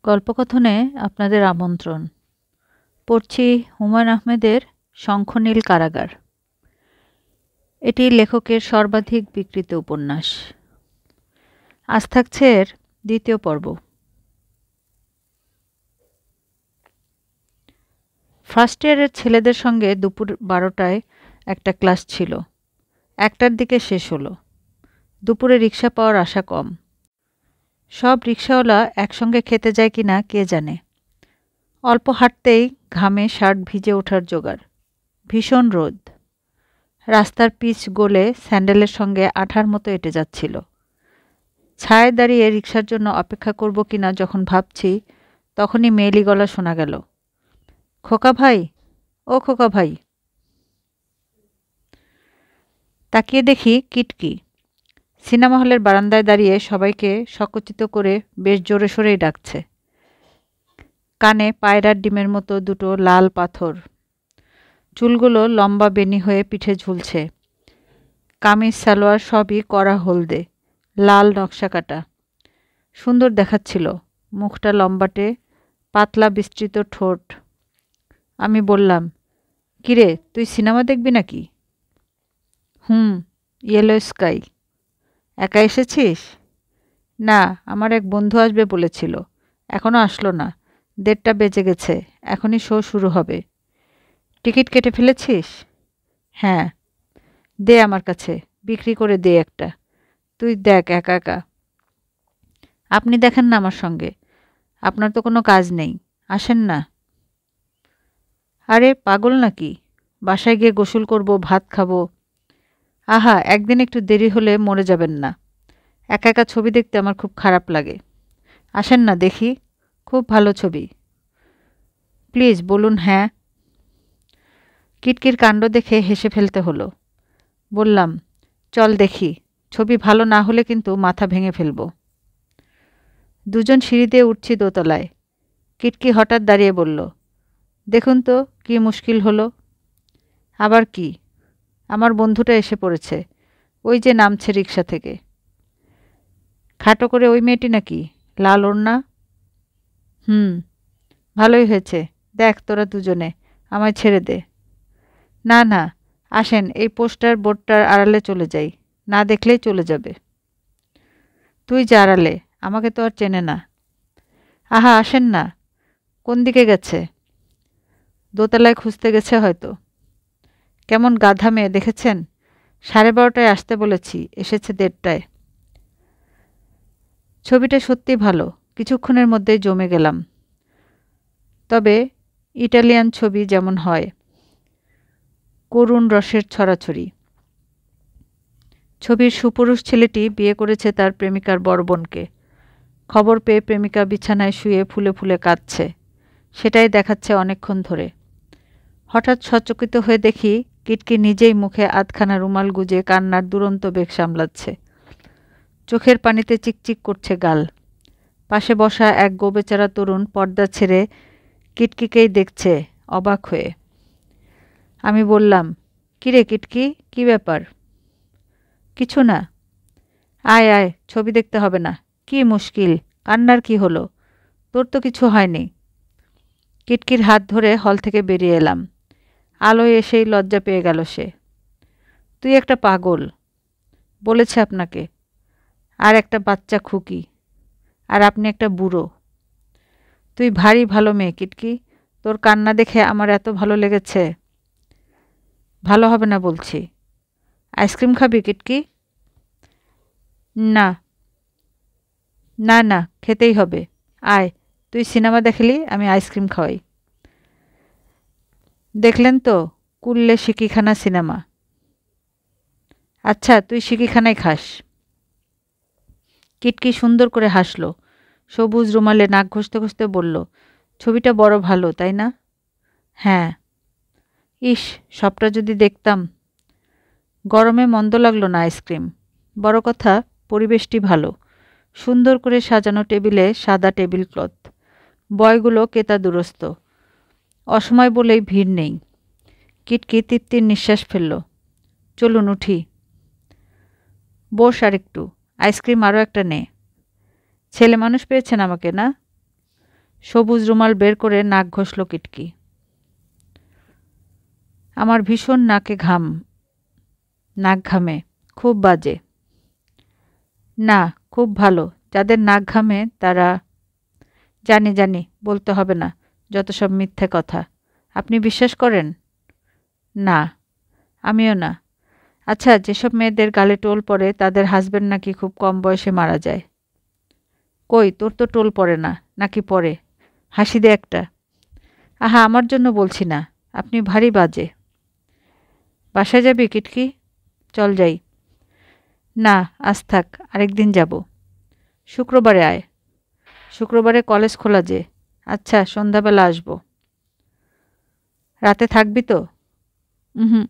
গল্পকথনে আপনাদের আমন্ত্রণ। পড়ছি হুমায়ূন আহমেদের শঙ্খনীল কারাগার। এটি লেখকের সর্বাধিক বিক্রিত উপন্যাস। আজ থাকছে এর দ্বিতীয় পর্ব। ফার্স্ট ইয়ারের ছেলেদের সঙ্গে দুপুর 12টায় একটা ক্লাস ছিল। 1টার দিকে শেষ হলো। দুপুরে রিক্সা পাওয়ার আশা কম। সব রিক্সাওয়ালা একসঙ্গে খেতে যায় কিনা কে জানে। অল্প হাঁটতেই ঘামে শার্ট ভিজে ওঠার জোগাড়। ভীষণ রোদ। রাস্তার পিচ গলে স্যান্ডেলের সঙ্গে আঠার মতো এঁটে যাচ্ছিল। ছায়ায় দাঁড়িয়ে রিক্সার জন্য অপেক্ষা করব কিনা যখন ভাবছি, তখনই মেয়েলি গলা শোনা গেল, খোকা ভাই, ও খোকা ভাই। তাকিয়ে দেখি কিটকি সিনেমা হলের বারান্দায় দাঁড়িয়ে সবাইকে সচকিত করে বেশ জোরে সোরেই ডাকছে। কানে পায়রার ডিমের মতো দুটো লাল পাথর। চুলগুলো লম্বা বেনি হয়ে পিঠে ঝুলছে। কামিজ সালোয়ার সবই কড়া হলদে, লাল নকশা কাটা। সুন্দর দেখাচ্ছিল। মুখটা লম্বাটে, পাতলা বিস্তৃত ঠোঁট। আমি বললাম, কিরে, তুই সিনেমা দেখবি নাকি? Yellow sky. একা এসেছিস? না, আমার এক বন্ধু আসবে বলেছিল, এখনও আসলো না। 1:30 বেজে গেছে, এখনই শো শুরু হবে। টিকিট কেটে ফেলেছিস? হ্যাঁ। দে আমার কাছে, বিক্রি করে দে একটা। তুই দেখ একা একা। আপনি দেখেন না আমার সঙ্গে, আপনার তো কোনো কাজ নেই, আসেন না। আরে পাগল নাকি? বাসায় গিয়ে গোসল করব, ভাত খাবো। আহা, একদিন একটু দেরি হলে মরে যাবেন না। একা একা ছবি দেখতে আমার খুব খারাপ লাগে। আসেন না দেখি, খুব ভালো ছবি। প্লিজ বলুন হ্যাঁ। কিটকির কাণ্ড দেখে হেসে ফেলতে হলো। বললাম, চল দেখি, ছবি ভালো না হলে কিন্তু মাথা ভেঙে ফেলব। দুজন সিঁড়ি দিয়ে উঠছি দোতলায়। কিটকি হঠাৎ দাঁড়িয়ে বলল, দেখুন তো কি মুশকিল হলো। আবার কি? আমার বন্ধুটা এসে পড়েছে, ওই যে নামছে রিক্সা থেকে। খাটো করে ওই মেয়েটি নাকি? লাল ওড়না? ভালোই হয়েছে। দেখ তোরা দুজনে, আমায় ছেড়ে দে। না না, আসেন, এই পোস্টার বোর্ডটার আড়ালে চলে যাই, না দেখলেই চলে যাবে। তুই যা আড়ালে, আমাকে তো আর চেনে না। আহা আসেন না। কোন দিকে গেছে? দোতলায় খুঁজতে গেছে হয়তো। কেমন গাধা মেয়ে দেখেছেন? 12:30টায় আসতে বলেছি, এসেছে 1:30টায়। ছবিটা সত্যি ভালো, কিছুক্ষণের মধ্যেই জমে গেলাম। তবে ইটালিয়ান ছবি যেমন হয়, করুণ রসের ছড়াছড়ি। ছবির সুপুরুষ ছেলেটি বিয়ে করেছে তার প্রেমিকার বড় বোনকে। খবর পেয়ে প্রেমিকা বিছানায় শুয়ে ফুলে ফুলে কাঁদছে। সেটাই দেখাচ্ছে অনেকক্ষণ ধরে। হঠাৎ সচকিত হয়ে দেখি কিটকি নিজেই মুখে আধখানা রুমাল গুজে কান্নার দুরন্ত বেগ সামলাচ্ছে। চোখের পানিতে চিকচিক করছে গাল। পাশে বসা এক গোবেচারা তরুণ পর্দা ছেড়ে কিটকিকেই দেখছে অবাক হয়ে। আমি বললাম, কিরে কিটকি, কি ব্যাপার? কিছু না। আয় আয়, ছবি দেখতে হবে না। কি মুশকিল, কান্নার কি হলো? তোর তো কিছু হয়নি। কিটকির হাত ধরে হল থেকে বেরিয়ে এলাম। আলোয় এসেই লজ্জা পেয়ে গেল সে। তুই একটা পাগল, বলেছে আপনাকে। আর একটা বাচ্চা খুকি। আর আপনি একটা বুড়ো। তুই ভারী ভালো মেয়ে কিটকি, তোর কান্না দেখে আমার এত ভালো লেগেছে। ভালো হবে না বলছি। আইসক্রিম খাবি কিটকি? না না না, খেতেই হবে। আয়, তুই সিনেমা দেখলি, আমি আইসক্রিম খাওয়াই। দেখলেন তো, কুল্লে সিকিখানা সিনেমা। আচ্ছা, তুই সিকিখানাই খাস। কিটকি সুন্দর করে হাসল। সবুজ রুমালে নাক ঘষতে ঘষতে বলল, ছবিটা বড় ভালো, তাই না? হ্যাঁ। ইস, সবটা যদি দেখতাম। গরমে মন্দ লাগলো না আইসক্রিম। বড় কথা, পরিবেশটি ভালো। সুন্দর করে সাজানো টেবিলে সাদা টেবিল ক্লথ। বয়গুলো কেতাদুরস্ত। অসময় বলেই ভিড় নেই। কিটকি তৃপ্তির নিঃশ্বাস ফেলল। চলুন উঠি। বস আর একটু, আইসক্রিম আরও একটা নে। ছেলে মানুষ পেয়েছেন আমাকে, না? সবুজ রুমাল বের করে নাক ঘষল কিটকি। আমার ভীষণ নাক ঘামে, খুব বাজে। না, খুব ভালো। যাদের নাক ঘামে তারা... জানি, বলতে হবে না, যত সব মিথ্যে কথা। আপনি বিশ্বাস করেন? না, আমিও না। আচ্ছা, যেসব মেয়েদের গালে টোল পড়ে তাদের হাজবেন্ড নাকি খুব কম বয়সে মারা যায়। কই, তোর তো টোল পড়ে না, নাকি পড়ে? হাসি দে একটা। আহা, আমার জন্য বলছি না, আপনি ভারী বাজে। বাসায় যাবি কিটকি? চল যাই। না, আজ থাক, আরেকদিন যাব। শুক্রবারে আয়। শুক্রবারে কলেজ খোলা যে। আচ্ছা, সন্ধ্যাবেলা আসব। রাতে থাকবি তো? হুম।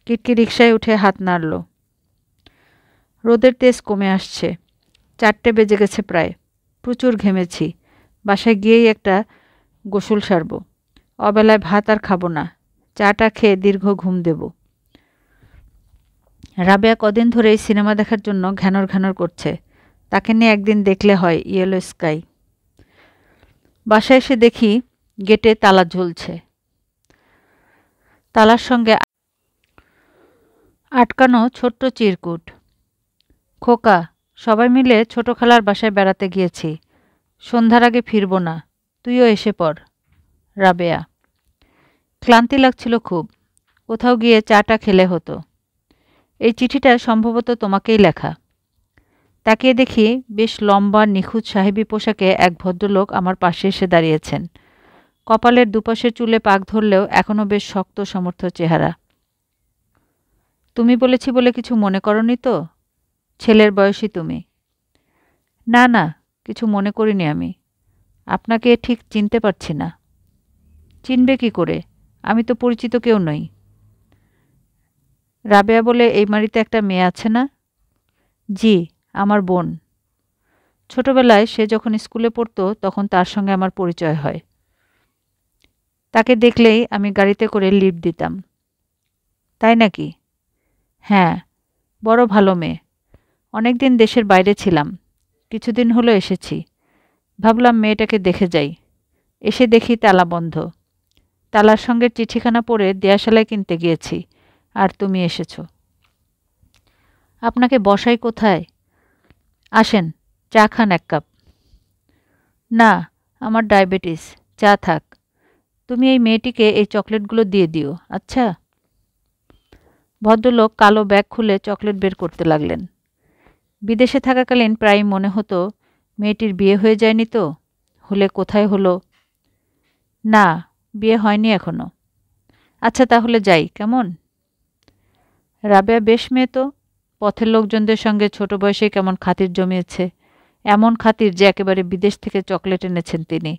কিটকি রিকশায় উঠে হাত নাড়ল। রোদের তেজ কমে আসছে। 4টে বেজে গেছে প্রায়। প্রচুর ঘেমেছি। বাসায় গিয়েই একটা গোসল সারব। অবেলায় ভাত আর খাবো না, চাটা খেয়ে দীর্ঘ ঘুম দেব। রাবেয়া কদিন ধরেই সিনেমা দেখার জন্য ঘ্যানর করছে। তাকে নিয়ে একদিন দেখলে হয়। Yellow sky. বাসায় এসে দেখি গেটে তালা ঝুলছে। তালার সঙ্গে আটকানো ছোট্ট চিরকুট। খোকা, সবাই মিলে ছোট খালার বাসায় বেড়াতে গিয়েছি। সন্ধ্যার আগে ফিরব না, তুইও এসে পড়। রাবেয়া। ক্লান্তি লাগছিল খুব। কোথাও গিয়ে চাটা খেলে হতো। এই চিঠিটা সম্ভবত তোমাকেই লেখা। তাকিয়ে দেখি বেশ লম্বা নিখুঁত সাহেবী পোশাকে এক ভদ্রলোক আমার পাশে এসে দাঁড়িয়েছেন। কপালের দুপাশের চুলে পাক ধরলেও এখনও বেশ শক্ত সমর্থ চেহারা। তুমি বলেছি বলে কিছু মনে করনি তো? ছেলের বয়সী তুমি। না, কিছু মনে করিনি আমি। আপনাকে ঠিক চিনতে পারছি না। চিনবে কি করে? আমি তো পরিচিত কেউ নই। রাবেয়া বলে এই বাড়িতে একটা মেয়ে আছে না? জি, আমার বোন। ছোটবেলায় সে যখন স্কুলে পড়তো তখন তার সঙ্গে আমার পরিচয় হয়। তাকে দেখলেই আমি গাড়িতে করে লিফট দিতাম। তাই নাকি? হ্যাঁ, বড় ভালো মেয়ে। অনেকদিন দেশের বাইরে ছিলাম, কিছুদিন হলো এসেছি। ভাবলাম মেয়েটাকে দেখে যাই। এসে দেখি তালা বন্ধ। তালার সঙ্গে চিঠিখানা পড়ে দেয়াশালায় কিনতে গিয়েছি, আর তুমি এসেছো। আপনাকে বসাই কোথায়? আসেন, চা খান 1 কাপ। না, আমার ডায়াবেটিস, চা থাক। তুমি এই মেয়েটিকে এই চকলেটগুলো দিয়ে দিও, আচ্ছা? ভদ্রলোক কালো ব্যাগ খুলে চকলেট বের করতে লাগলেন। বিদেশে থাকাকালীন প্রায় মনে হতো মেয়েটির বিয়ে হয়ে যায়নি তো? হলে কোথায় হলো? না, বিয়ে হয়নি এখনো। আচ্ছা, তাহলে যাই, কেমন? রাবেয়া বেশ মেয়ে তো। পথের লোকজনদের সঙ্গে ছোট বয়সে কেমন খাতির জমিয়েছে। এমন খাতির যে একেবারে বিদেশ থেকে চকলেট এনেছেন তিনি।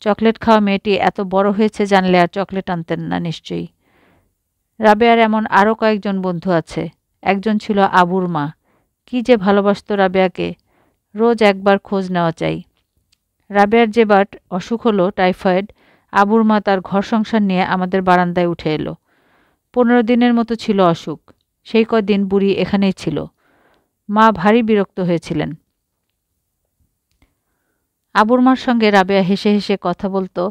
চকলেট খাওয়া মেয়েটি এত বড় হয়েছে জানলে আর চকলেট আনতেন না নিশ্চয়ই। রাবেয়ার এমন আরও কয়েকজন বন্ধু আছে। একজন ছিল আবুর মা। কি যে ভালোবাসত রাবেয়াকে। রোজ একবার খোঁজ নেওয়া চাই। রাবেয়ার যেবার অসুখ হলো টাইফয়েড, আবুর মা তার ঘর সংসার নিয়ে আমাদের বারান্দায় উঠে এলো। 15 দিনের মতো ছিল অসুখ। সেই কদিন বুড়ি এখানেই ছিল। মা ভারী বিরক্ত হয়েছিলেন। আবুর মার সঙ্গে রাবেয়া হেসে হেসে কথা বলতো,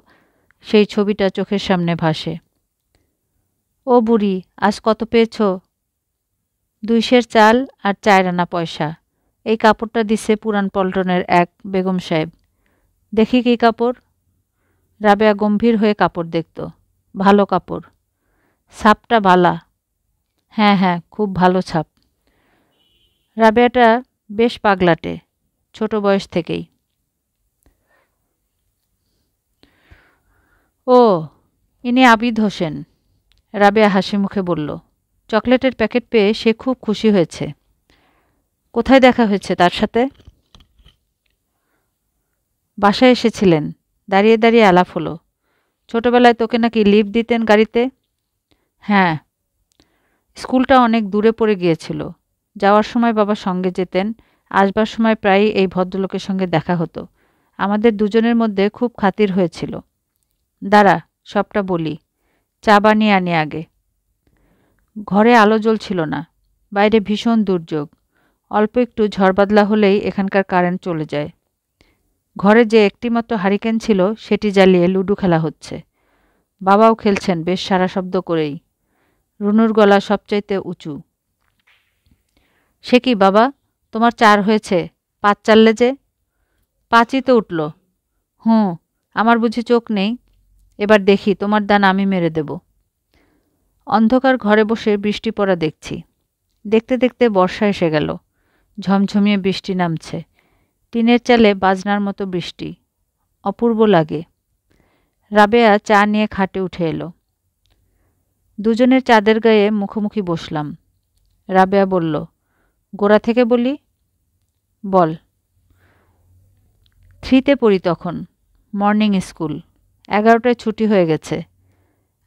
সেই ছবিটা চোখের সামনে ভাসে। ও বুড়ি, আজ কত পেয়েছ? 2 সের চাল আর 4 আনা পয়সা। এই কাপড়টা দিছে পুরান পল্টনের এক বেগম সাহেব। দেখি কি কাপড়? রাবেয়া গম্ভীর হয়ে কাপড় দেখত। ভালো কাপড়। ছাপটা বালা। হ্যাঁ, খুব ভালো ছাপ। রাবেয়াটা বেশ পাগলাটে, ছোট বয়স থেকেই। ও, ইনি আবিদ হোসেন। রাবেয়া হাসি মুখে বলল। চকলেটের প্যাকেট পেয়ে সে খুব খুশি হয়েছে। কোথায় দেখা হয়েছে তার সাথে? বাসায় এসেছিলেন। দাঁড়িয়ে দাঁড়িয়ে আলাপ হলো। ছোটবেলায় তোকে নাকি লিফট দিতেন গাড়িতে? হ্যাঁ। স্কুলটা অনেক দূরে পড়ে গিয়েছিল। যাওয়ার সময় বাবা সঙ্গে যেতেন, আসবার সময় প্রায়ই এই ভদ্রলোকের সঙ্গে দেখা হতো। আমাদের দুজনের মধ্যে খুব খাতির হয়েছিল। দাঁড়া, সবটা বলি। চা বানিয়ে আনি আগে। ঘরে আলো জ্বলছিল না। বাইরে ভীষণ দুর্যোগ। অল্প একটু ঝড় বাদলা হলেই এখানকার কারেন্ট চলে যায়। ঘরে যে একটিমাত্র হারিকেন ছিল সেটি জ্বালিয়ে লুডো খেলা হচ্ছে। বাবাও খেলছেন বেশ সারা শব্দ করেই। রুনুর গলা সবচাইতে উঁচু। সে কি বাবা, তোমার 4 হয়েছে, 5 চাললে যে? 5ই তো উঠল। হুঁ, আমার বুঝি চোখ নেই? এবার দেখি তোমার দান আমি মেরে দেব। অন্ধকার ঘরে বসে বৃষ্টি পড়া দেখছি। দেখতে দেখতে বর্ষা এসে গেল। ঝমঝমিয়ে বৃষ্টি নামছে। টিনের চালে বাজনার মতো বৃষ্টি। অপূর্ব লাগে। রাবেয়া চা নিয়ে খাটে উঠে এলো। দুজনের চাঁদের গায়ে মুখোমুখি বসলাম। রাবেয়া বলল, গোড়া থেকে বলি? বল। 3তে পড়ি তখন। Morning school. 11টায় ছুটি হয়ে গেছে।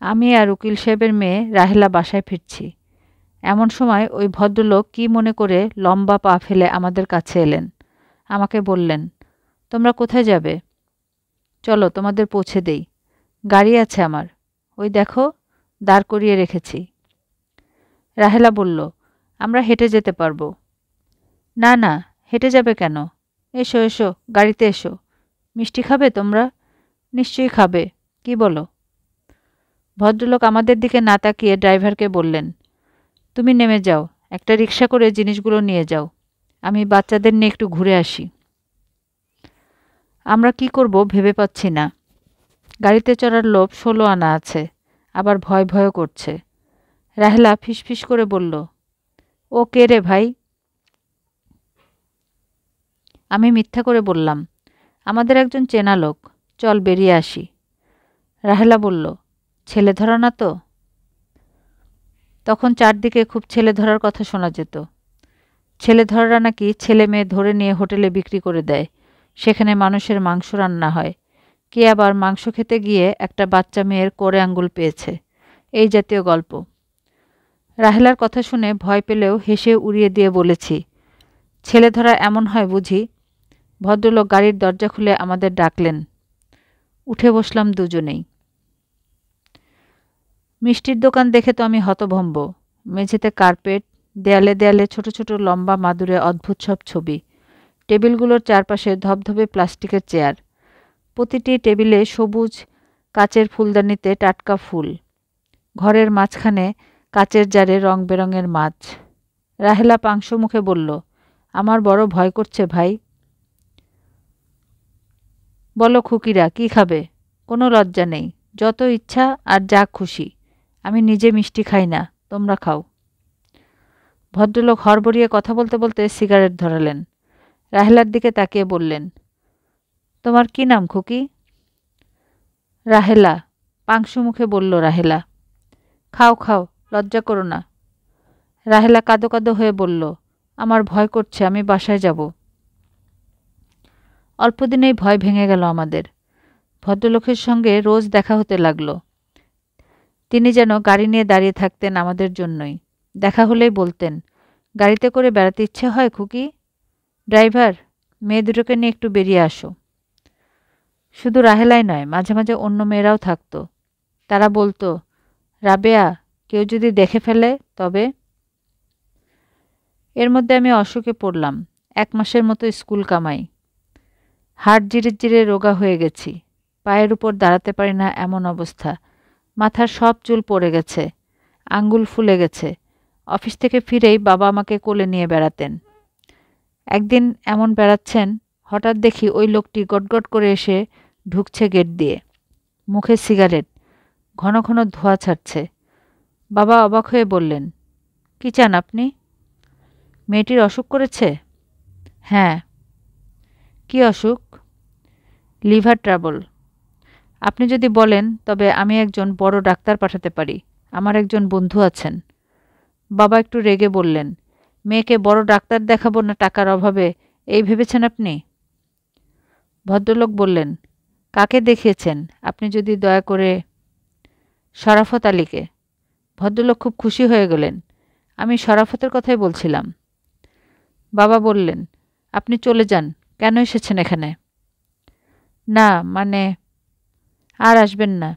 আমি আর উকিল সাহেবের মেয়ে রাহেলা বাসায় ফিরছি। এমন সময় ওই ভদ্রলোক কি মনে করে লম্বা পা ফেলে আমাদের কাছে এলেন। আমাকে বললেন, তোমরা কোথায় যাবে? চলো তোমাদের পৌঁছে দেই। গাড়ি আছে আমার, ওই দেখো দাঁড় করিয়ে রেখেছি। রাহেলা বলল, আমরা হেঁটে যেতে পারবো। না না, হেঁটে যাবে কেন? এসো এসো, গাড়িতে এসো। মিষ্টি খাবে তোমরা? নিশ্চয়ই খাবে, কি বলো? ভদ্রলোক আমাদের দিকে না তাকিয়ে ড্রাইভারকে বললেন, তুমি নেমে যাও, একটা রিক্সা করে জিনিসগুলো নিয়ে যাও। আমি বাচ্চাদের নিয়ে একটু ঘুরে আসি। আমরা কি করব ভেবে পাচ্ছি না। গাড়িতে চড়ার লোভ 16 আনা আছে, আবার ভয় ভয়ও করছে। রাহেলা ফিসফিস করে বলল, ও কে রে ভাই? আমি মিথ্যা করে বললাম, আমাদের একজন চেনা লোক, চল বেরিয়ে আসি। রাহেলা বলল, ছেলে ধরা না তো? তখন চারদিকে খুব ছেলে ধরার কথা শোনা যেত। ছেলে ধরারা নাকি ছেলে মেয়ে ধরে নিয়ে হোটেলে বিক্রি করে দেয়, সেখানে মানুষের মাংস রান্না হয়। কে আবার মাংস খেতে গিয়ে একটা বাচ্চা মেয়ের কোড়ে আঙ্গুল পেয়েছে, এই জাতীয় গল্প। রাহেলার কথা শুনে ভয় পেলেও হেসে উড়িয়ে দিয়ে বলেছি, ছেলে ধরা এমন হয় বুঝি? ভদ্রলোক গাড়ির দরজা খুলে আমাদের ডাকলেন। উঠে বসলাম দুজনেই। মিষ্টির দোকান দেখে তো আমি হতভম্ব। মেঝেতে কার্পেট, দেয়ালে দেয়ালে ছোট ছোট লম্বা মাদুরে অদ্ভুত সব ছবি। টেবিলগুলোর চারপাশে ধবধবে প্লাস্টিকের চেয়ার। প্রতিটি টেবিলে সবুজ কাচের ফুলদানিতে টাটকা ফুল। ঘরের মাঝখানে কাচের জারে রং বেরঙের মাছ। রাহেলা পাংশ মুখে বলল, আমার বড় ভয় করছে ভাই। বলো খুকিরা, কি খাবে? কোনো লজ্জা নেই, যত ইচ্ছা আর যা খুশি। আমি নিজে মিষ্টি খাই না, তোমরা খাও। ভদ্রলোক হড়বড়িয়ে কথা বলতে বলতে সিগারেট ধরালেন। রাহেলার দিকে তাকিয়ে বললেন, তোমার কি নাম খুকি? রাহেলা, পাংশু মুখে বলল রাহেলা। খাও খাও, লজ্জা করো না। রাহেলা কাঁদো কাঁদো হয়ে বলল, আমার ভয় করছে, আমি বাসায় যাব। অল্পদিনেই ভয় ভেঙে গেল আমাদের। ভদ্রলোকের সঙ্গে রোজ দেখা হতে লাগলো। তিনি যেন গাড়ি নিয়ে দাঁড়িয়ে থাকতেন আমাদের জন্যই। দেখা হলেই বলতেন, গাড়িতে করে বেড়াতে ইচ্ছে হয় খুকি? ড্রাইভার, মেয়ে দুটোকে নিয়ে একটু বেরিয়ে আসো। শুধু রাহেলাই নয়, মাঝে মাঝে অন্য মেয়েরাও থাকতো। তারা বলতো, রাবেয়া, কেউ যদি দেখে ফেলে তবে? এর মধ্যে আমি অসুখে পড়লাম। 1 মাসের মতো স্কুল কামাই। হাড় জিরে জিরে রোগা হয়ে গেছি। পায়ের উপর দাঁড়াতে পারি না এমন অবস্থা। মাথার সব চুল পড়ে গেছে, আঙ্গুল ফুলে গেছে। অফিস থেকে ফিরেই বাবা আমাকে কোলে নিয়ে বেড়াতেন। একদিন এমন বেড়াচ্ছেন, হঠাৎ দেখি ওই লোকটি গটগট করে এসে ঢুকছে গেট দিয়ে। মুখে সিগারেট, ঘন ঘন ধোঁয়া ছাড়ছে। বাবা অবাক হয়ে বললেন, কি চান আপনি? মেয়েটির অসুখ করেছে? হ্যাঁ। কি অসুখ? Liver trouble. আপনি যদি বলেন তবে আমি একজন বড় ডাক্তার পাঠাতে পারি। আমার একজন বন্ধু আছেন। বাবা একটু রেগে বললেন, মেয়েকে বড় ডাক্তার দেখাবো না টাকার অভাবে, এই ভেবেছেন আপনি? ভদ্রলোক বললেন, কাকে দেখিয়েছেন আপনি যদি দয়া করে? শরাফত আলীকে। ভদ্রলোক খুব খুশি হয়ে গেলেন। আমি শরাফতের কথাই বলছিলাম। বাবা বললেন, আপনি চলে যান, কেন এসেছেন এখানে? না মানে, আর আসবেন না।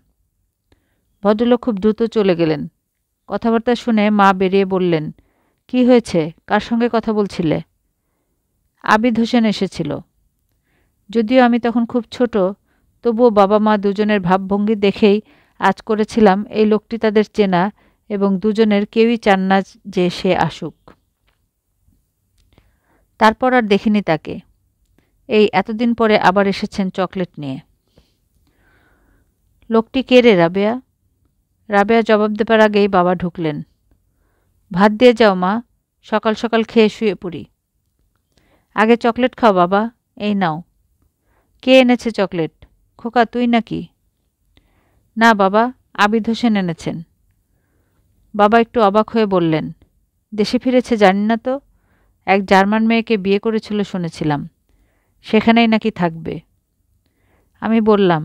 ভদ্রলোক খুব দ্রুত চলে গেলেন। কথাবার্তা শুনে মা বেরিয়ে বললেন, কি হয়েছে, কার সঙ্গে কথা বলছিলে? আবিদ হোসেন এসেছিল। যদিও আমি তখন খুব ছোট, তবুও বাবা মা দুজনের ভাবভঙ্গি দেখেই আজ করেছিলাম এই লোকটি তাদের চেনা এবং দুজনের কেউই চান না যে সে আসুক। তারপর আর দেখিনি তাকে। এই এতদিন পরে আবার এসেছেন চকলেট নিয়ে। লোকটি কে রে রাবেয়া? রাবেয়া জবাব দেবার আগেই বাবা ঢুকলেন। ভাত দিয়ে যাও মা, সকাল সকাল খেয়ে শুয়ে পড়ি। আগে চকলেট খাও বাবা, এই নাও। কে এনেছে চকলেট? খোকা তুই নাকি? না বাবা, আবিদ হোসেন এনেছেন। বাবা একটু অবাক হয়ে বললেন, দেশে ফিরেছে জানি না তো, এক জার্মান মেয়েকে বিয়ে করেছিল শুনেছিলাম, সেখানেই নাকি থাকবে। আমি বললাম,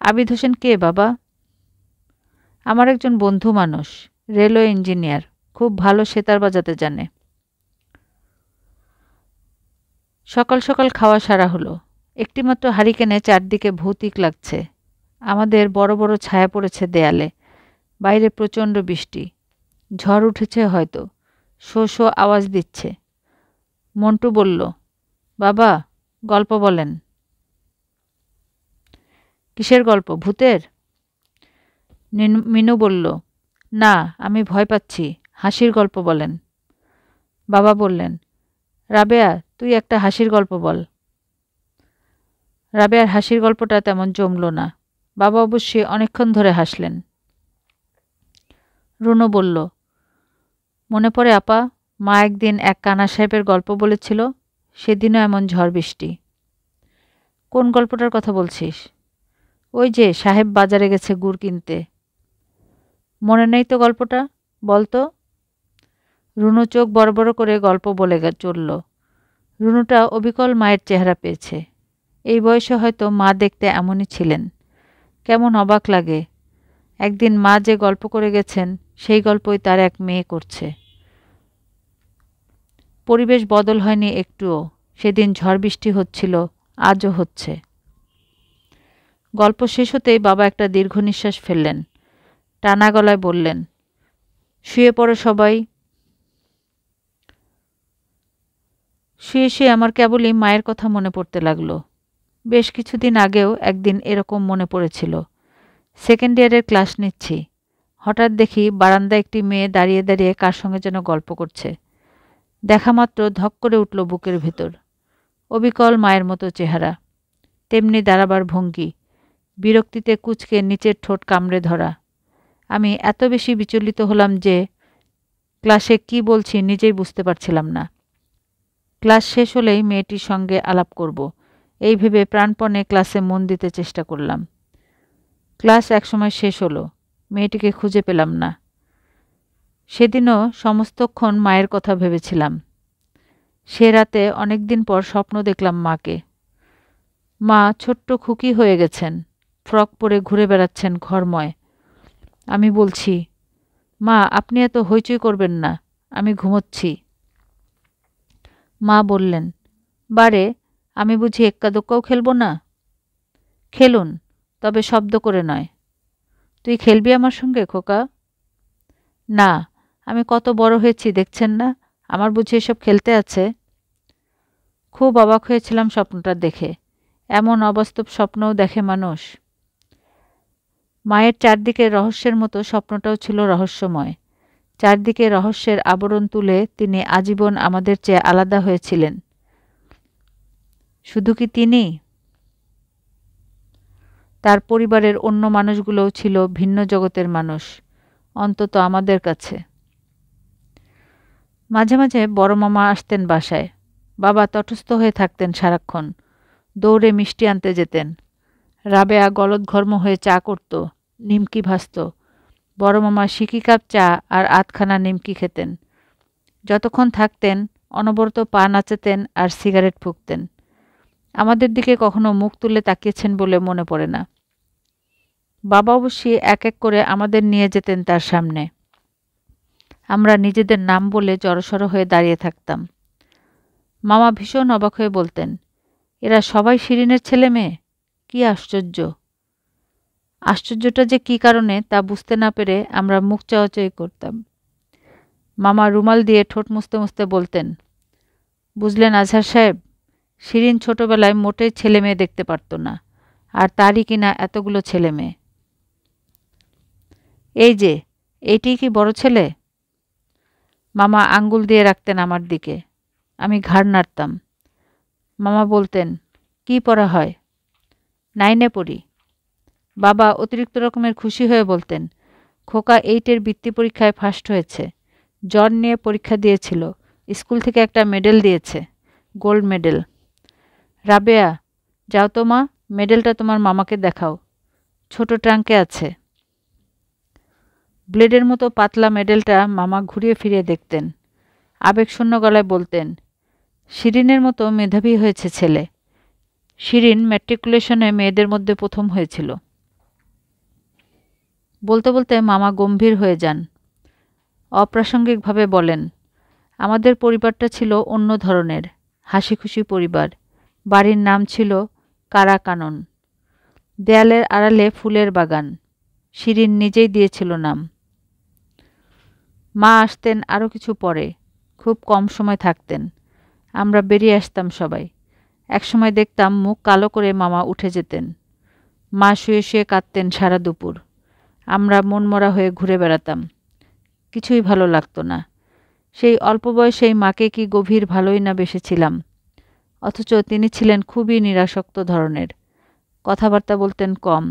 আবিদ হোসেন কে বাবা? আমার একজন বন্ধু মানুষ, রেলওয়ে ইঞ্জিনিয়ার, খুব ভালো সেতার বাজাতে জানে। সকাল সকাল খাওয়া সারা হলো। একটিমাত্র হারিকেনে চারদিকে ভৌতিক লাগছে। আমাদের বড় বড় ছায়া পড়েছে দেয়ালে। বাইরে প্রচণ্ড বৃষ্টি, ঝড় উঠেছে হয়তো, শো শো আওয়াজ দিচ্ছে। মন্টু বলল, বাবা গল্প বলেন। কিসের গল্প, ভূতের? মিনু বলল, না আমি ভয় পাচ্ছি, হাসির গল্প বলেন। বাবা বললেন, রাবেয়া তুই একটা হাসির গল্প বল। রাবেয়ার হাসির গল্পটা তেমন জমল না। বাবা অবশ্যই অনেকক্ষণ ধরে হাসলেন। রুনু বলল, মনে পড়ে আপা, মা একদিন এক কানা সাহেবের গল্প বলেছিল, সেদিনও এমন ঝড় বৃষ্টি। কোন গল্পটার কথা বলছিস? ওই যে সাহেব বাজারে গেছে গুড় কিনতে। মনে নেই তো গল্পটা, বল তো। রুনু চোখ বড় বড় করে গল্প বলে চলল। রুনুটা অবিকল মায়ের চেহারা পেয়েছে। এই বয়সে হয়তো মা দেখতে এমনই ছিলেন। কেমন অবাক লাগে, একদিন মা যে গল্প করে গেছেন সেই গল্পই তার এক মেয়ে করছে। পরিবেশ বদল হয়নি একটুও। সেদিন ঝড় বৃষ্টি হচ্ছিল, আজও হচ্ছে। গল্প শেষ হতেই বাবা একটা দীর্ঘ নিঃশ্বাস ফেললেন। টানা গলায় বললেন, শুয়ে পড়ো সবাই। শুয়ে শুয়ে আমার কেবলই মায়ের কথা মনে পড়তে লাগলো। বেশ কিছুদিন আগেও একদিন এরকম মনে পড়েছিল। সেকেন্ড ইয়ারের ক্লাস নিচ্ছি। হঠাৎ দেখি বারান্দায় একটি মেয়ে দাঁড়িয়ে দাঁড়িয়ে কার সঙ্গে যেন গল্প করছে। দেখা মাত্র ধক করে উঠল বুকের ভেতর। অবিকল মায়ের মতো চেহারা, তেমনি দাঁড়াবার ভঙ্গি, বিরক্তিতে কুঁচকে নিচের ঠোঁট কামড়ে ধরা। আমি এত বেশি বিচলিত হলাম যে ক্লাসে কি বলছি নিজেই বুঝতে পারছিলাম না। ক্লাস শেষ হলেই মেয়েটির সঙ্গে আলাপ করব, এই ভেবে প্রাণপণে ক্লাসে মন দিতে চেষ্টা করলাম। ক্লাস একসময় শেষ হলো, মেয়েটিকে খুঁজে পেলাম না। সেদিনও সমস্তক্ষণ মায়ের কথা ভেবেছিলাম। সে রাতে অনেক দিন পর স্বপ্ন দেখলাম মাকে। মা ছোট্ট খুকি হয়ে গেছেন, ফ্রক পরে ঘুরে বেড়াচ্ছেন ঘরময়। আমি বলছি, মা আপনি এত হইচই করবেন না, আমি ঘুমোচ্ছি। মা বললেন, বারে আমি বুঝি এক্কা দোক্কাও খেলবো না? খেলুন, তবে শব্দ করে নয়। তুই খেলবি আমার সঙ্গে খোকা? না, আমি কত বড় হয়েছি দেখছেন না, আমার বুঝি এসব খেলতে আছে? খুব অবাক হয়েছিলাম স্বপ্নটা দেখে। এমন অবাস্তব স্বপ্নও দেখে মানুষ। মায়ের চারদিকে রহস্যের মতো স্বপ্নটাও ছিল রহস্যময়। চারদিকে রহস্যের আবরণ তুলে তিনি আজীবন আমাদের চেয়ে আলাদা হয়েছিলেন। শুধু কি তিনি? তার পরিবারের অন্য মানুষগুলোও ছিল ভিন্ন জগতের মানুষ, অন্তত আমাদের কাছে। মাঝে মাঝে বড় মামা আসতেন বাসায়। বাবা তটস্থ হয়ে থাকতেন সারাক্ষণ, দৌড়ে মিষ্টি আনতে যেতেন। রাবেয়া গলদঘর্ম হয়ে চা করত, নিমকি ভাজত। বড় মামা সিকি কাপ চা আর আধখানা নিমকি খেতেন। যতক্ষণ থাকতেন অনবরত পা নাচাতেন আর সিগারেট ফুঁকতেন। আমাদের দিকে কখনো মুখ তুলে তাকিয়েছেন বলে মনে পড়ে না। বাবা অবশ্যই এক এক করে আমাদের নিয়ে যেতেন তার সামনে। আমরা নিজেদের নাম বলে জড়সড় হয়ে দাঁড়িয়ে থাকতাম। মামা ভীষণ অবাক হয়ে বলতেন, এরা সবাই শিরিনের ছেলে মেয়ে? কি আশ্চর্য! আশ্চর্যটা যে কী কারণে তা বুঝতে না পেরে আমরা মুখ চাওয়াচাই করতাম। মামা রুমাল দিয়ে ঠোঁট মুছতে মুছতে বলতেন, বুঝলেন আজহার সাহেব, শিরিন ছোটবেলায় মোটেই ছেলে মেয়ে দেখতে পারত না, আর তারই কিনা এতগুলো ছেলে মেয়ে। এই যে, এইটি কি বড় ছেলে? মামা আঙ্গুল দিয়ে রাখতেন আমার দিকে। আমি ঘাড় নাড়তাম। মামা বলতেন, কি পড়া হয়? 9-এ পড়ি। বাবা অতিরিক্ত রকমের খুশি হয়ে বলতেন, খোকা 8-এর বৃত্তি পরীক্ষায় ফার্স্ট হয়েছে। জন নিয়ে পরীক্ষা দিয়েছিল, স্কুল থেকে একটা মেডেল দিয়েছে, গোল্ড মেডেল। রাবেয়া, যাও তো মা, মেডেলটা তোমার মামাকে দেখাও, ছোট ট্রাঙ্কে আছে। ব্লেডের মতো পাতলা মেডেলটা মামা ঘুরিয়ে ফিরিয়ে দেখতেন। আবেগশূন্য গলায় বলতেন, শিরিনের মতো মেধাবী হয়েছে ছেলে। শিরিন ম্যাট্রিকুলেশনে মেয়েদের মধ্যে প্রথম হয়েছিল। বলতে বলতে মামা গম্ভীর হয়ে যান। অপ্রাসঙ্গিকভাবে বলেন, আমাদের পরিবারটা ছিল অন্য ধরনের, হাসিখুশি পরিবার। বাড়ির নাম ছিল কারাকানন। দেয়ালের আড়ালে ফুলের বাগান। শিরিন নিজেই দিয়েছিল নাম। মা আসতেন আরও কিছু পরে, খুব কম সময় থাকতেন। আমরা বেরিয়ে আসতাম সবাই। একসময় দেখতাম মুখ কালো করে মামা উঠে যেতেন। মা শুয়ে শুয়ে কাঁদতেন সারা দুপুর। আমরা মনমরা হয়ে ঘুরে বেড়াতাম। কিছুই ভালো লাগতো না। সেই অল্প বয়সেই মাকে কি গভীর ভালোই না বেসেছিলাম। অথচ তিনি ছিলেন খুবই নিরাসক্ত ধরনের। কথাবার্তা বলতেন কম,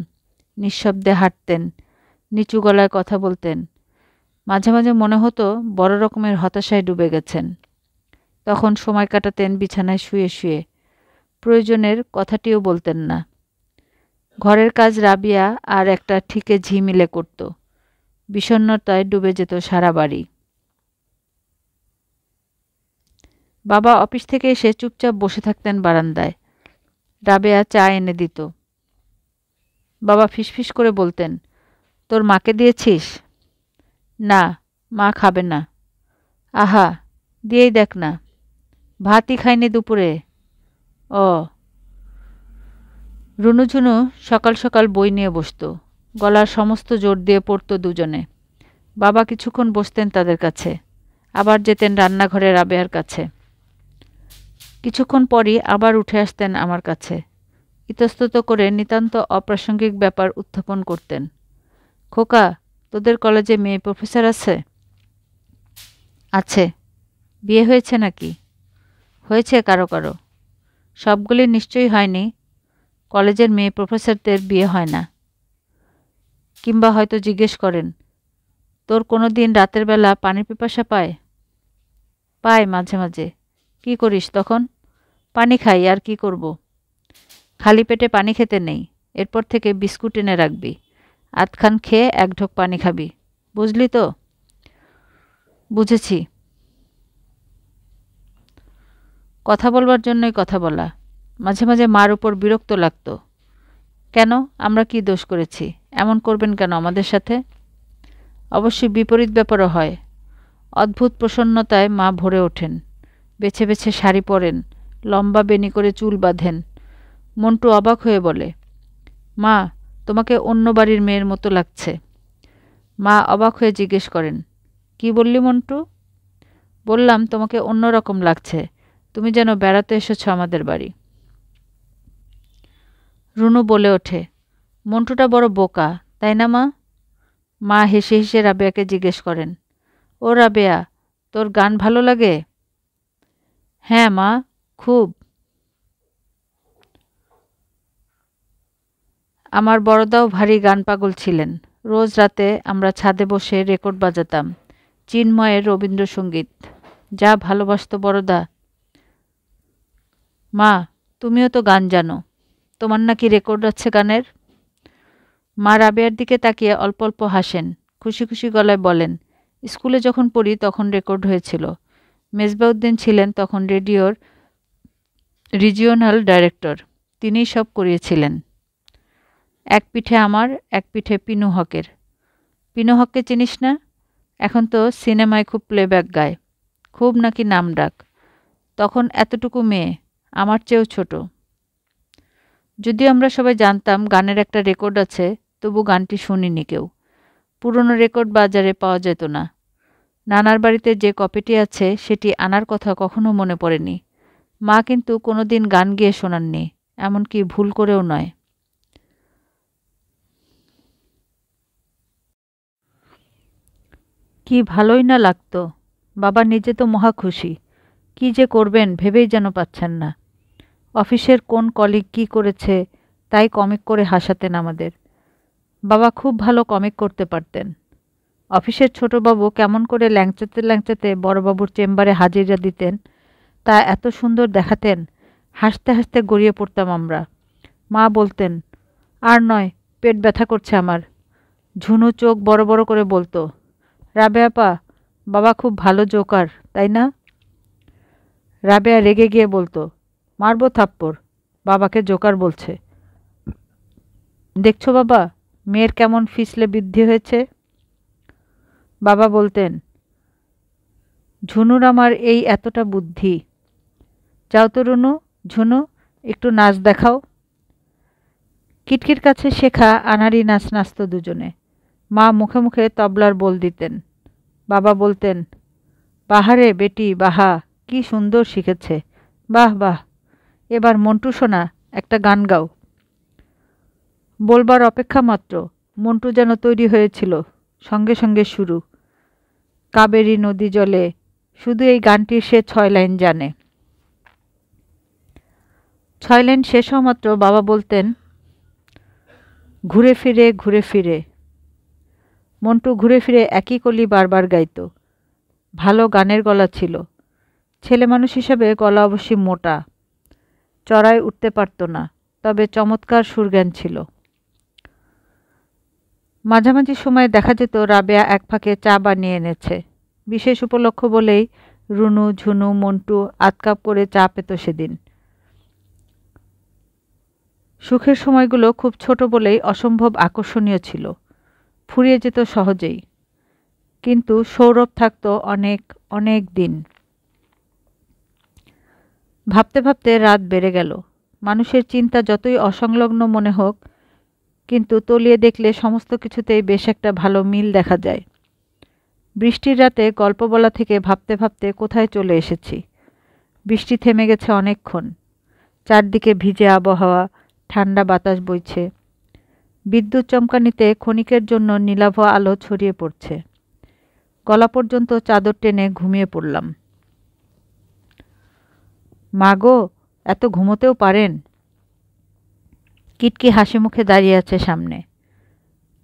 নিঃশব্দে হাঁটতেন, নিচু গলায় কথা বলতেন। মাঝে মাঝে মনে হতো বড় রকমের হতাশায় ডুবে গেছেন। তখন সময় কাটাতেন বিছানায় শুয়ে শুয়ে। প্রয়োজনের কথাটিও বলতেন না। ঘরের কাজ রাবিয়া আর একটা ঠিকে ঝি মিলে করত। বিষণ্ণতায় ডুবে যেত সারা বাড়ি। বাবা অফিস থেকে এসে চুপচাপ বসে থাকতেন বারান্দায়। রাবেয়া চা এনে দিত। বাবা ফিসফিস করে বলতেন, তোর মাকে দিয়েছিস? না, মা খাবে না। আহা, দিয়েই দেখ না, ভাতই খায়নি দুপুরে। ও। রুনুঝুনু সকাল সকাল বই নিয়ে বসত। গলার সমস্ত জোর দিয়ে পড়ত দুজনে। বাবা কিছুক্ষণ বসতেন তাদের কাছে, আবার যেতেন রান্নাঘরে রাবেয়ার কাছে। কিছুক্ষণ পরই আবার উঠে আসতেন আমার কাছে। ইতস্তত করে নিতান্ত অপ্রাসঙ্গিক ব্যাপার উত্থাপন করতেন। খোকা, তোদের কলেজে মেয়ে প্রফেসর আছে? আছে। বিয়ে হয়েছে নাকি? হয়েছে কারো কারো। সবগুলি নিশ্চয়ই হয়নি। কলেজের মেয়ে প্রফেসরদের বিয়ে হয় না। কিংবা হয়তো জিজ্ঞেস করেন, তোর কোনো দিন রাতের বেলা পানির পিপাসা পায়? পায় মাঝে মাঝে। কি করিস তখন? পানি খাই, আর কি করব। খালি পেটে পানি খেতে নেই, এরপর থেকে বিস্কুট এনে রাখবি। আধখান খেয়ে এক ঢোক পানি খাবি, বুঝলি তো? বুঝেছি। কথা বলবার জন্যই কথা বলা। মাঝে মাঝে মার উপর বিরক্ত লাগতো। কেন, আমরা কি দোষ করেছি? এমন করবেন কেন আমাদের সাথে? অবশ্যই বিপরীত ব্যাপারও হয়। অদ্ভুত প্রসন্নতায় মা ভরে ওঠেন। বেছে বেছে শাড়ি পরেন, লম্বা বেনি করে চুল বাঁধেন। মন্টু অবাক হয়ে বলে, মা, তোমাকে অন্য বাড়ির মেয়ের মতো লাগছে। মা অবাক হয়ে জিজ্ঞেস করেন, কি বললি মন্টু? বললাম তোমাকে অন্য রকম লাগছে, তুমি যেন বেড়াতে এসেছ আমাদের বাড়ি। রুনু বলে ওঠে, মন্টুটা বড় বোকা, তাই না মা? মা হেসে হেসে রাবেয়াকে জিজ্ঞেস করেন, ও রাবেয়া, তোর গান ভালো লাগে? হ্যাঁ মা, খুব। আমার বড়দাও ভারী গান পাগল ছিলেন। রোজ রাতে আমরা ছাদে বসে রেকর্ড বাজাতাম, চিন্ময়ের রবীন্দ্রসঙ্গীত। যা ভালোবাসত বড়দা। মা, তুমিও তো গান জানো, তোমার নাকি রেকর্ড আছে গানের? মা রাবেয়ার দিকে তাকিয়ে অল্প অল্প হাসেন, খুশি খুশি গলায় বলেন, স্কুলে যখন পড়ি তখন রেকর্ড হয়েছিল। মেজবাউদ্দিন ছিলেন তখন রেডিওর রিজিওনাল ডাইরেক্টর, তিনিই সব করিয়েছিলেন। এক পিঠে আমার, এক পিঠে পিনু হকের। পিনু হককে চিনিস না? এখন তো সিনেমায় খুব প্লেব্যাক গায়, খুব নাকি নাম ডাক। তখন এতটুকু মেয়ে, আমার চেয়েও ছোট। যদিও আমরা সবাই জানতাম গানের একটা রেকর্ড আছে, তবু গানটি শুনিনি কেউ। পুরনো রেকর্ড বাজারে পাওয়া যেত না। নানার বাড়িতে যে কপিটি আছে সেটি আনার কথা কখনো মনে পড়েনি। মা কিন্তু কোনোদিন গান গেয়ে শোনাননি, এমনকি ভুল করেও নয়। কি ভালোই না লাগতো। বাবা নিজে তো মহা খুশি, কি যে করবেন ভেবেই যেন পাচ্ছেন না। অফিসের কোন কলিগ কি করেছে তাই কমিক করে হাসাতেন আমাদের। বাবা খুব ভালো কমিক করতে পারতেন। অফিসের ছোটবাবু কেমন করে ল্যাংচাতে ল্যাংচাতে বড়বাবুর চেম্বারে হাজিরা দিতেন তা এত সুন্দর দেখাতেন, হাসতে হাসতে গড়িয়ে পড়তাম আমরা। মা বলতেন, আর নয়, পেট ব্যথা করছে আমার। ঝুনু চোখ বড় বড় করে বলতো, রাবেয়া আপা, বাবা খুব ভালো জোকার, তাই না? রাবেয়া রেগে গিয়ে বলতো, মারবো থাপ্পড়, বাবাকে জোকার বলছে। দেখছো বাবা, মেয়ের কেমন ফিসলে বৃদ্ধি হয়েছে। বাবা বলতেন, ঝুনুর আমার এই এতটা বুদ্ধি। যাও তো রুনু, ঝুনু, একটু নাচ দেখাও। কিটকির কাছে শেখা আনাড়ি নাচ নাচত দুজনে। মা মুখে মুখে তবলার বোল দিতেন। বাবা বলতেন, বাহারে বেটি বাহা, কি সুন্দর শিখেছে, বাহ বাহ, এবার মন্টু সোনা একটা গান গাও। বলবার অপেক্ষা মাত্র মন্টু যেন তৈরি হয়েছিল, সঙ্গে সঙ্গে শুরু। কাবেরী নদী জলে, শুধু এই গানটির সে 6 লাইন জানে। 6 লাইন শেষ হওয়া মাত্র বাবা বলতেন, ঘুরে ফিরে ঘুরে ফিরে। মন্টু ঘুরে ফিরে একই কলি বারবার গাইত। ভালো গানের গলা ছিল। ছেলে মানুষ হিসাবে গলা অবশ্যই মোটা, চড়ায় উঠতে পারত না, তবে চমৎকার সুরজ্ঞান ছিল। মাঝামাঝি সময়ে দেখা যেত রাবেয়া এক ফাঁকে চা বানিয়ে এনেছে। বিশেষ উপলক্ষ বলেই রুনু, ঝুনু, মন্টু আধ কাপ করে চা পেত সেদিন। সুখের সময়গুলো খুব ছোট বলেই অসম্ভব আকর্ষণীয় ছিল, ফুরিয়ে যেত সহজেই। কিন্তু সৌরভ থাকত অনেক অনেক দিন। ভাবতে ভাবতে রাত বেড়ে গেল। মানুষের চিন্তা যতই অসংলগ্ন মনে হোক, কিন্তু তলিয়ে দেখলে সমস্ত কিছুতেই বেশ একটা ভালো মিল দেখা যায়। বৃষ্টির রাতে গল্প বলা থেকে ভাবতে ভাবতে কোথায় চলে এসেছি। বৃষ্টি থেমে গেছে অনেকক্ষণ। চারদিকে ভিজে আবহাওয়া, ঠান্ডা বাতাস বইছে। বিদ্যুৎ চমকানিতে ক্ষণিকের জন্য নীলাভ আলো ছড়িয়ে পড়ছে। গলা পর্যন্ত চাদর টেনে ঘুমিয়ে পড়লাম। মা গো, এত ঘুমোতেও পারেন? কিটকি হাসি মুখে দাঁড়িয়ে আছে সামনে।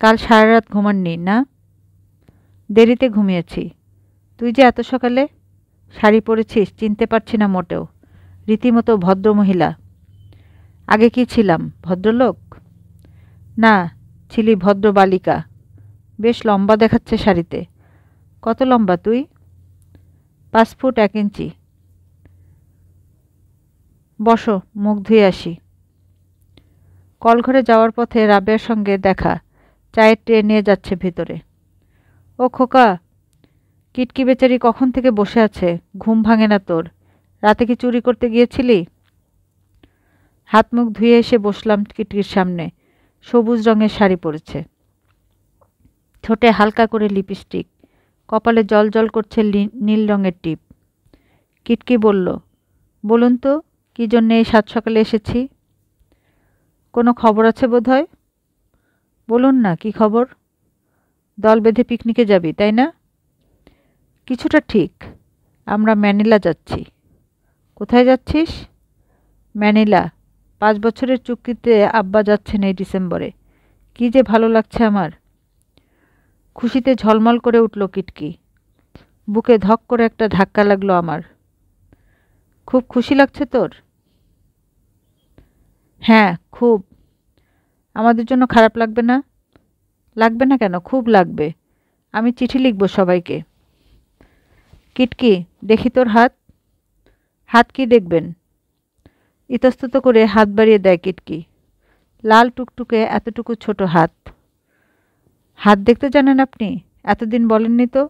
কাল সারা রাত ঘুমাননি না? দেরিতে ঘুমিয়েছি। তুই যে এত সকালে শাড়ি পরেছিস, চিনতে পারছি না মোটেও। রীতিমতো ভদ্রমহিলা। আগে কি ছিলাম, ভদ্রলোক? না, ছিলি ভদ্র বালিকা। বেশ লম্বা দেখাচ্ছে শাড়িতে। কত লম্বা তুই? 5 ফুট 1 ইঞ্চি। বসো, মুখ ধুয়ে আসি। কলঘরে যাওয়ার পথে রাবেয়ার সঙ্গে দেখা, চায়ের ট্রে নিয়ে যাচ্ছে ভিতরে। ও খোকা, কিটকি বেচারি কখন থেকে বসে আছে, ঘুম ভাঙে না তোর? রাতে কি চুরি করতে গিয়েছিলি? হাত মুখ ধুয়ে এসে বসলাম কিটকির সামনে। সবুজ রঙের শাড়ি পরেছে, ঠোঁটে হালকা করে লিপস্টিক, কপালে জল জল করছে নীল রঙের টিপ। কিটকি বলল, বলুন তো, কি জন্যে এই সাত সকালে এসেছি? কোনো খবর আছে বোধ হয়। বলুন না, কি খবর? দল বেঁধে পিকনিকে যাবি, তাই না? কিছুটা ঠিক। আমরা ম্যানিলা যাচ্ছি। কোথায় যাচ্ছিস? ম্যানিলা। 5 বছরের চুক্তিতে আব্বা যাচ্ছেন এই ডিসেম্বরে। কি যে ভালো লাগছে আমার। খুশিতে ঝলমল করে উঠল কিটকি। বুকে ধক করে একটা ধাক্কা লাগলো আমার। খুব খুশি লাগছে তোর? হ্যাঁ, খুব। আমাদের জন্য খারাপ লাগবে না? লাগবে না কেন, খুব লাগবে। আমি চিঠি লিখব সবাইকে। কিটকি, দেখি তোর হাত। হাত কি দেখবেন? ইতস্তত করে হাত বাড়িয়ে দেয় কিটকি। লাল টুকটুকে এতটুকু ছোট হাত। হাত দেখতে জানেন আপনি? এতদিন বলেননি তো।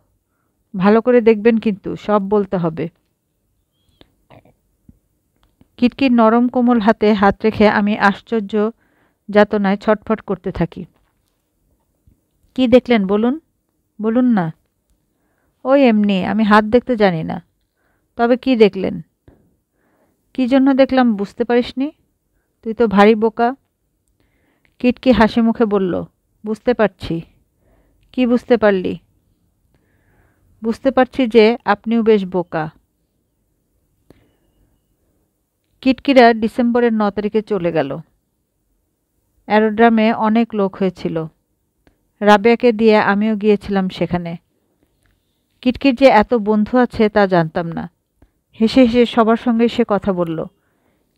ভালো করে দেখবেন কিন্তু, সব বলতে হবে। কিটকির নরম কোমল হাতে হাত রেখে আমি আশ্চর্য যাতনায় ছটফট করতে থাকি। কি দেখলেন বলুন, বলুন না। ওই এমনি, আমি হাত দেখতে জানি না। তবে কি দেখলেন? কী জন্য দেখলাম বুঝতে পারিসনি? তুই তো ভারী বোকা। কিটকি হাসি মুখে বলল, বুঝতে পারছি। কি বুঝতে পারলি? বুঝতে পারছি যে আপনিও বেশ বোকা। কিটকিরা ডিসেম্বরের 9 তারিখে চলে গেল। অ্যারোড্রামে অনেক লোক হয়েছিল। রাবেয়াকে দিয়ে আমিও গিয়েছিলাম সেখানে। কিটকির যে এত বন্ধু আছে তা জানতাম না। হেসে হেসে সবার সঙ্গে সে কথা বলল।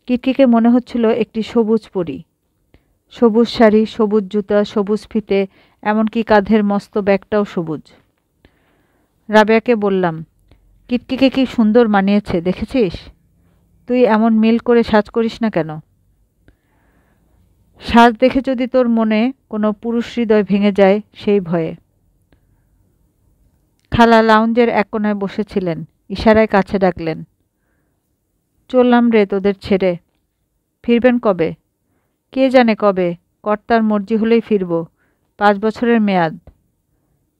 কিটকিকে মনে হচ্ছিল একটি সবুজ পরী। সবুজ শাড়ি, সবুজ জুতা, সবুজ ফিতে, এমনকি কাঁধের মস্ত ব্যাগটাও সবুজ। রাবেয়াকে বললাম, কিটকিকে কি সুন্দর মানিয়েছে দেখেছিস? তুই এমন মিল করে সাজ করিস না কেন? সাজ দেখে যদি তোর মনে কোনো পুরুষ হৃদয় ভেঙে যায় সেই ভয়ে। খালা লাউঞ্জের এক কোনায় বসেছিলেন, ইশারায় কাছে ডাকলেন, চললাম রে তোদের ছেড়ে। ফিরবেন কবে? কে জানে কবে, কর্তার মর্জি হলেই ফিরব। 5 বছরের মেয়াদ।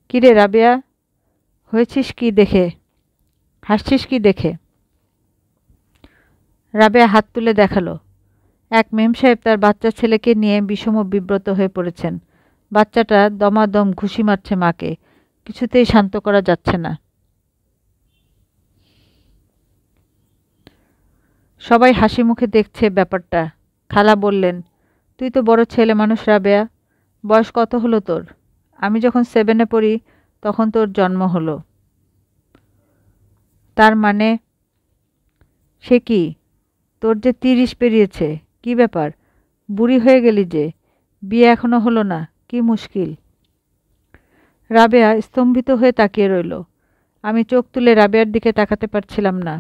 কিরে রাবেয়া, হয়েছিস কি দেখে? হাসছিস কি দেখে? রাবেয়া হাত তুলে দেখালো। এক মেম সাহেব তার বাচ্চা ছেলেকে নিয়ে বিষম বিব্রত হয়ে পড়েছেন। বাচ্চাটা দমাদম ঘুষি মারছে মাকে, কিছুতেই শান্ত করা যাচ্ছে না। সবাই হাসি মুখে দেখছে ব্যাপারটা। খালা বললেন, তুই তো বড় ছেলে মানুষ রাবেয়া, বয়স কত হলো তোর? আমি যখন 7-এ পড়ি তখন তোর জন্ম হলো। তার মানে? সে কি, তোর যে 30 পেরিয়েছে, কি ব্যাপার? বুড়ি হয়ে গেলি যে, বিয়ে এখনো হলো না, কি মুশকিল? রাবেয়া স্তম্ভিত হয়ে তাকিয়ে রইল। আমি চোখ তুলে রাবেয়ার দিকে তাকাতে পারছিলাম না।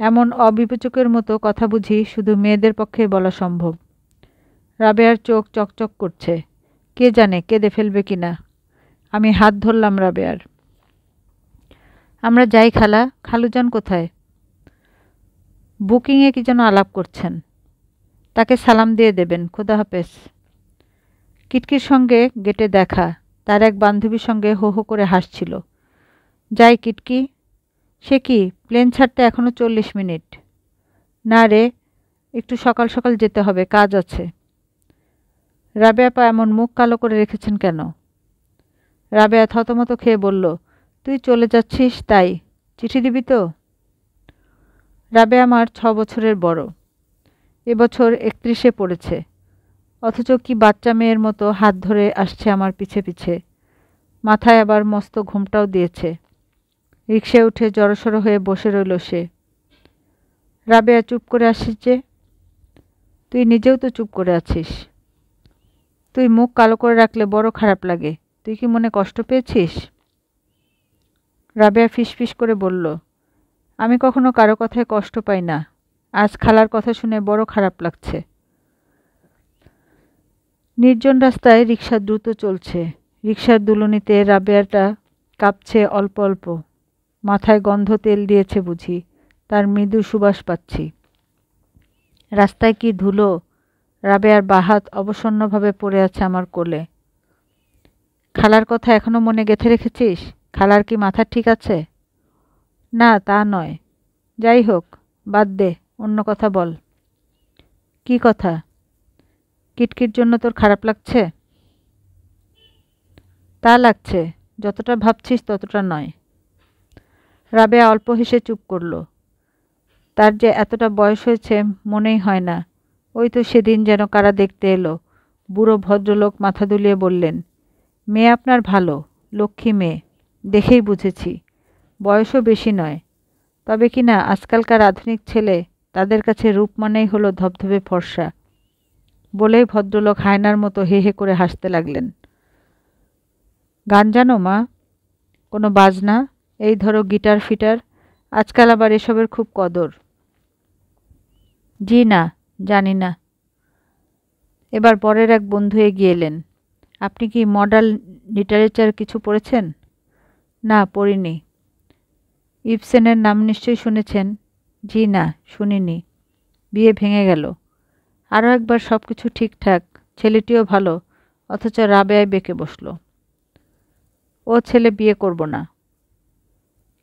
এমন অবিবেচকের মতো কথা বুঝি শুধু মেয়েদের পক্ষে বলা সম্ভব। রাবেয়ার চোখ চকচক করছে, কে জানে কেঁদে ফেলবে কিনা। আমি হাত ধরলাম রাবেয়ার। আমরা যাই খালা, খালুজান কোথায়? বুকিংয়ে কি যেন আলাপ করছেন। তাকে সালাম দিয়ে দেবেন, খোদা হাফেজ। কিটকির সঙ্গে গেটে দেখা, তার এক বান্ধবীর সঙ্গে হো হো করে হাসছিল। যাই কিটকি। সে কি, প্লেন ছাড়তে এখনো 40 মিনিট? না রে, একটু সকাল সকাল যেতে হবে, কাজ আছে। রাবেয়া পা এমন মুখ কালো করে রেখেছেন কেন? রাবেয়া থতমত খেয়ে বলল, তুই চলে যাচ্ছিস তাই। চিঠি দিবি তো? রাবেয়া আমার 6 বছরের বড়। এবছর 31-এ পড়েছে, অথচ কি বাচ্চা মেয়ের মতো হাত ধরে আসছে আমার পিছে পিছে। মাথায় আবার মস্ত ঘোমটাও দিয়েছে। রিকশায় উঠে জড়সড় হয়ে বসে রইল সে। রাবেয়া, চুপ করে আসিস যে? তুই নিজেও তো চুপ করে আছিস। তুই মুখ কালো করে রাখলে বড় খারাপ লাগে। তুই কি মনে কষ্ট পেয়েছিস? রাবেয়া ফিসফিস করে বলল, আমি কখনো কারো কথায় কষ্ট পাই না। আজ খালার কথা শুনে বড় খারাপ লাগছে। নির্জন রাস্তায় রিকশা দ্রুত চলছে। রিকশার দুলুনিতে রাবেয়াটা কাঁপছে অল্প অল্প। মাথায় গন্ধ তেল দিয়েছে বুঝি, তার মৃদু সুবাস পাচ্ছি। রাস্তায় কি ধুলো। রাবেয়ার বাহাত অবসন্নভাবে পড়ে আছে আমার কোলে। খালার কথা এখনো মনে গেঁথে রেখেছিস? খালার কি মাথা ঠিক আছে? না, তা নয়। যাই হোক, বাদ দে, অন্য কথা বল। কি কথা? কিটকির জন্য তোর খারাপ লাগছে? তা লাগছে, যতটা ভাবছিস ততটা নয়। রাবেয়া অল্প হেসে চুপ করল। তার যে এতটা বয়স হয়েছে মনেই হয় না। ওই তো সেদিন যেন কারা দেখতে এলো। বুড়ো ভদ্রলোক মাথা দুলিয়ে বললেন, মেয়ে আপনার ভালো, লক্ষ্মী মেয়ে, দেখেই বুঝেছি। বয়সও বেশি নয়। তবে কি না আজকালকার আধুনিক ছেলে, তাদের কাছে রূপ মানেই হলো ধবধবে ফর্সা। বলেই ভদ্রলোক হায়নার মতো হে হে করে হাসতে লাগলেন। গান জানো মা? কোনো বাজনা, এই ধরো গিটার ফিটার? আজকাল আবার এসবের খুব কদর। জি না, জানি না। এবার পরের এক বন্ধু এগিয়ে এলেন। আপনি কি মডার্ন লিটারেচার কিছু পড়েছেন? না, পড়িনি। ইবসেনের নাম নিশ্চয়ই শুনেছেন? জি না, শুনিনি। বিয়ে ভেঙে গেল। আরও একবার সব কিছু ঠিকঠাক, ছেলেটিও ভালো, অথচ রাবেয়ায় বেঁকে বসল। ও ছেলে বিয়ে করব না।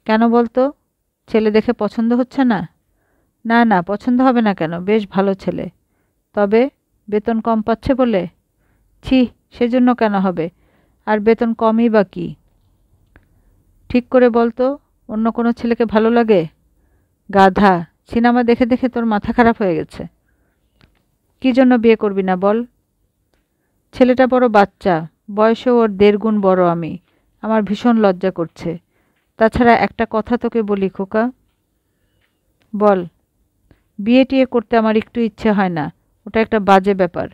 কেন বলতো? ছেলে দেখে পছন্দ হচ্ছে না? না না, পছন্দ হবে না কেন? বেশ ভালো ছেলে। তবে বেতন কম পাচ্ছে বলে? ছি, সেজন্য কেন হবে? আর বেতন কমই বা কী? ঠিক করে বল তো, অন্য কোনো ছেলেকে ভালো লাগে? গাধা, সিনেমা দেখে দেখে তোর মাথা খারাপ হয়ে গেছে। কী জন্য বিয়ে করবি না বল? ছেলেটা বড় বাচ্চা, বয়সে ওর 1.5 গুণ বড় আমি। আমার ভীষণ লজ্জা করছে। তাছাড়া একটা কথা তোকে বলি খোকা। বল। বিয়ে টিয়ে করতে আমার একটু ইচ্ছে হয় না। ওটা একটা বাজে ব্যাপার।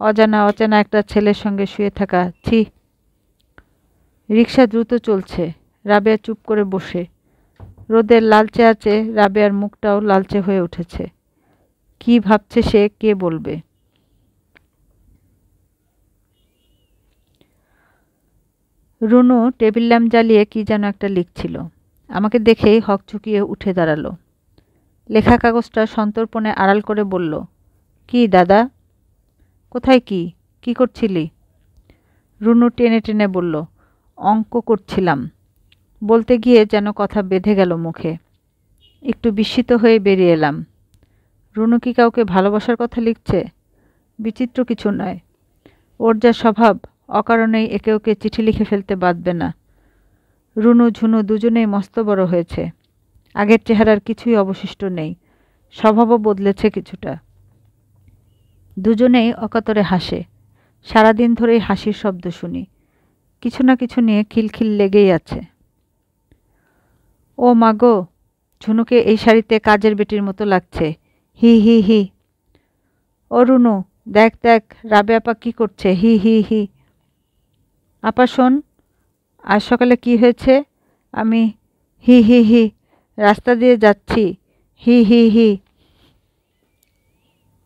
অজানা অচেনা একটা ছেলের সঙ্গে শুয়ে থাকা, ছি। রিকশা দ্রুত চলছে। রাবেয়া চুপ করে বসে। রোদের লালচে আছে, রাবেয়ার মুখটাও লালচে হয়ে উঠেছে। কি ভাবছে সে কে বলবে? রুনু টেবিল ল্যাম্প জ্বালিয়ে কি যেন একটা লিখছিল। আমাকে দেখেই হকচকিয়ে উঠে দাঁড়ালো। লেখা কাগজটা সন্তর্পণে আড়াল করে বলল, কি দাদা? কোথায় কি? কি করছিলি? রুনু টেনে টেনে বলল, অঙ্ক করছিলাম। বলতে গিয়ে যেন কথা বেঁধে গেল মুখে। একটু বিস্মিত হয়ে বেরিয়ে এলাম। রুনু কি কাউকে ভালোবাসার কথা লিখছে? বিচিত্র কিছু নয়। ওর যা স্বভাব, অকারণেই একে ওকে চিঠি লিখে ফেলতে বাধবে না। রুনু ঝুনু দুজনেই মস্ত বড় হয়েছে। আগের চেহারার কিছুই অবশিষ্ট নেই। স্বভাবও বদলেছে কিছুটা। দুজনেই অকাতরে হাসে। সারাদিন ধরেই হাসির শব্দ শুনি। কিছু না কিছু নিয়ে খিলখিল লেগেই আছে। ও মাগো, ঝুনুকে এই শাড়িতে কাজের বেটির মতো লাগছে। হি হি হি। ও রুনু, দেখ দেখ রাবে আপা কি করছে, হি হি হি। আপা শোন, আজ সকালে কি হয়েছে? আমি হি হি হি রাস্তা দিয়ে যাচ্ছি, হি হি হি।